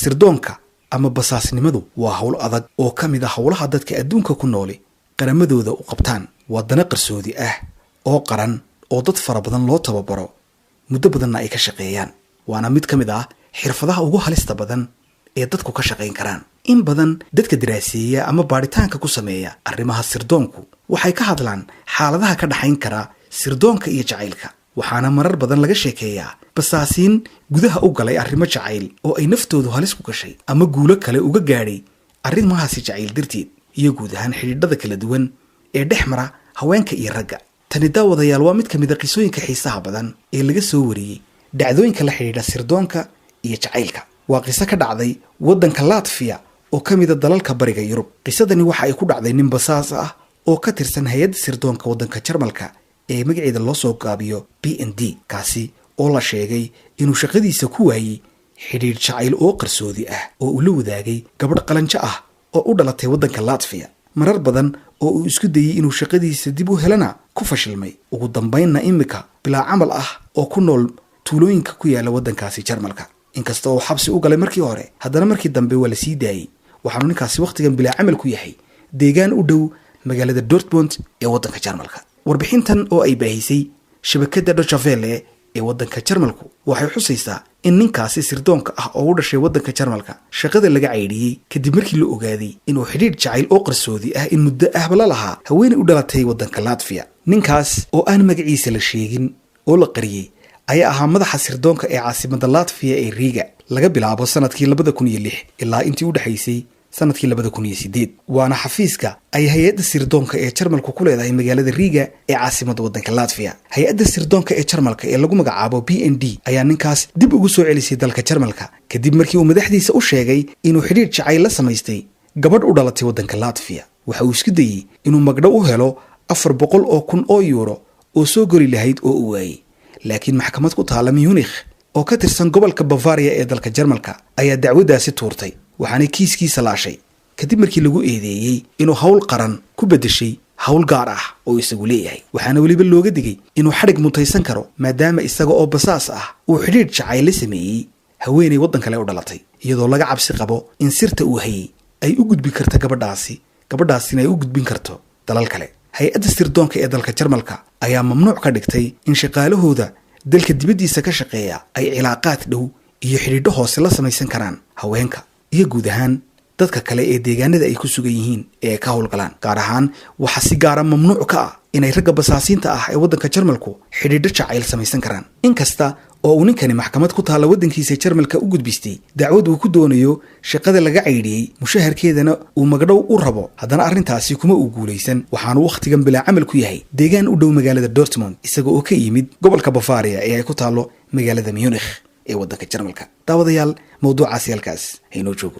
sirdoonka ama basaasnimadu waa hawl adag oo ka mid ah hawlaha dadka adduunka ku nool qaramadooda u qabtaan wadana qarsoodi ah oo qaran oo dad fara badan loo tababaro muddo badanna ay ka shaqeeyaan waana mid ka mid ah xirfadaha ugu halista badan ee dadku ka shaqeyn karaan in badan dadka daraaseeya ama baaritaanka ku sameeya arrimaha sirdoonku waxay ka hadlaan xaaladaha ka dhaxayn kara sirdoonka iyo jacaylka waxaana marar badan laga sheekeeyaa basaasiin gudaha u galay arrimo jacayl oo ay naftoodu halis ku gashay ama guulo kale uga gaadhay arrimahaasi jacayl darteed iyo guud ahaan xidhiidhada kala duwan ee dhex mara haweenka iyo ragga tani daawadayaal waa mid ka mid ah qisooyinka xiisaha badan ee laga soo wariyey dhacdooyinka la xidhiidha sirdoonka iyo jacaylka waa qiso ka dhacday waddanka Latvia oo ka mid ah dalalka bariga Yurub qisadani waxa ay ku dhacday nin basaas ah oo ka tirsan hay'adda sirdoonka waddanka Jarmalka ee magaceeda loo soo gaabiyo BND kaasi oo la sheegay inuu shaqadiisa ku waayay xidhiidh jacayl oo qarsoodi ah oo uu la wadaagay gabadh qalanjo ah oo u dhalatay waddanka Latvia marar badan oo uu isku dayay inuu shaqadiisa dib u helana ku fashilmay ugu dambeynna imika bilaa camal ah oo ku nool tuulooyinka ku yaala waddankaasi Jarmalka inkasta oo xabsi u galay markii hore haddana markii dambe waa la sii daayay waxaanu ninkaasi waqtigan bilaa camal ku yahay deegaan u dhow magaalada Dortmund ee waddanka Jarmalka warbixintan oo ay baahisay shabakadda Deutsche Welle ee waddanka Jarmalku waxay xusaysaa in ninkaasi sirdoonka ah oo u dhashay waddanka Jarmalka shaqada laga caydhiyay kadib markii la ogaaday inuu xidhiidh jacayl oo qarsoodi ah in muddo ahba la lahaa haweeney u dhalatay waddanka Latvia ninkaas oo aan magaciisa la sheegin oo la qariyay ayaa ahaa madaxa sirdoonka ee caasimadda Latvia ee Riga laga bilaabo sanadkii 2006 ilaa intii u dhaxaysay sanadkii 2008 waana xafiiska ay hay'adda sirdoonka ee Jarmalku ku leedahay magaalada Riga ee caasimadda waddanka Latvia hay'adda sirdoonka ee Jarmalka ee lagu magacaabo BND ayaa ninkaas dib ugu soo celisay dalka Jarmalka kadib markii uu madaxdiisa u sheegay inuu xidhiidh jacayl la samaystay gabadh u dhalatay waddanka Latvia waxa uu isku dayay inuu magdhow u helo 400,000 oo euro oo soo gori lahayd oo uu waayay laakiin maxkamad ku taala Munich oo ka tirsan gobolka Bavaria ee dalka Jarmalka ayaa dacwadaasi tuurtay waxaana kiiskiisa laashay kadib markii lagu eedeeyay inuu hawl qaran ku bedeshay hawl gaar ah oo isagu leeyahay waxaana waliba looga digay inuu xadhig mutaysan karo maadaama isaga oo basaas ah uu xidhiidh jacayl la sameeyay haweeney waddan kale u dhalatay iyadoo laga cabsi qabo in sirta uu hayay ay u gudbi karto gabadhaasina ay u gudbin karto dalal kale hay'adda sirdoonka ee dalka Jarmalka ayaa mamnuuc ka dhigtay in shaqaalahooda dalka dibaddiisa ka shaqeeya ay cilaaqaad dhow iyo xidhiidho hoose la samaysan karaan haweenka iyo guud ahaan dadka kale ee deegaanada ay ku sugan yihiin ee ka howlgalaan gaar ahaan waxa si gaar ah mamnuuc ka ah inay ragga basaasiinta ah ee waddanka Jarmalku xidhiidho jacayl samaysan karaan inkasta oo uu ninkani maxkamad ku taala waddankiisa Jarmalka u gudbistay dacwad uu ku doonayo shaqada laga caydhiyay mushaharkeedana uu magdhow u rabo haddana arrintaasi kuma uu guulaysan waxaanu waqtigan bilaa camal ku yahay deegaan u dhow magaalada Dortmund isaga oo ka yimid gobolka Bavaria ee ay ku taalo magaalada Munich ee waddanka Jarmalka daawadayaal mawduucaasi halkaas haynoo joogo